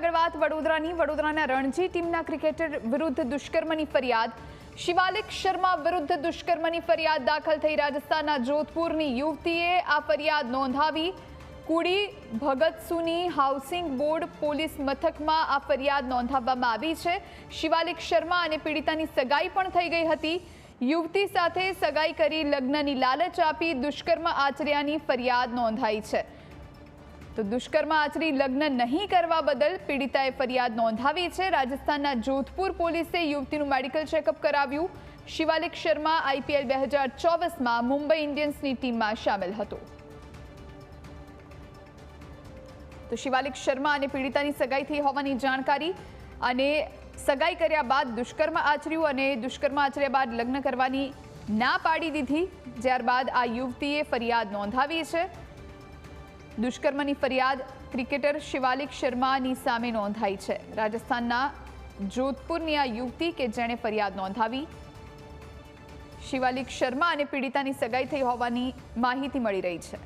આગળ વાત વડોદરાના રણજી ટીમના ક્રિકેટર વિરુદ્ધ દુષ્કર્મની ફરિયાદ। શિવાલિક શર્મા વિરુદ્ધ દુષ્કર્મની ફરિયાદ દાખલ થઈ। રાજસ્થાનના જોધપુરની યુવતીએ આ ફરિયાદ નોંધાવી। કુડી ભગતસુની હાઉસિંગ બોર્ડ પોલીસ મથકમાં આ ફરિયાદ નોંધાવવામાં આવી છે। શિવાલિક શર્મા અને પીડિતાની સગાઈ પણ થઈ ગઈ હતી। યુવતી સાથે સગાઈ કરી લગ્નની લાલચ આપી દુષ્કર્મ આચર્યાની ફરિયાદ નોંધાઈ છે। તો દુષ્કર્મ આચરી લગ્ન નહીં કરવા બદલ પીડિતાએ ફરિયાદ નોંધાવી છે। રાજસ્થાનના જોધપુર પોલીસે યુવતીનું મેડિકલ ચેકઅપ કરાવ્યું। શિવાલિક શર્મા IPL 2024માં મુંબઈ ઇન્ડિયન્સની ટીમમાં સામેલ હતો। તો શિવાલિક શર્મા અને પીડિતાની સગાઈ થઈ હોવાની જાણકારી અને સગાઈ કર્યા બાદ દુષ્કર્મ આચર્યું અને દુષ્કર્મ આચર્યા બાદ લગ્ન કરવાની ના પાડી દીધી। ત્યારબાદ આ યુવતીએ ફરિયાદ નોંધાવી છે। દુષ્કર્મની ફરિયાદ ક્રિકેટર શિવાલિક શર્માની સામે નોંધાઈ છે। રાજસ્થાનના જોધપુરની આ યુવતી કે જેણે ફરિયાદ નોંધાવી। શિવાલિક શર્મા અને પીડિતાની સગાઈ થઈ હોવાની માહિતી મળી રહી છે।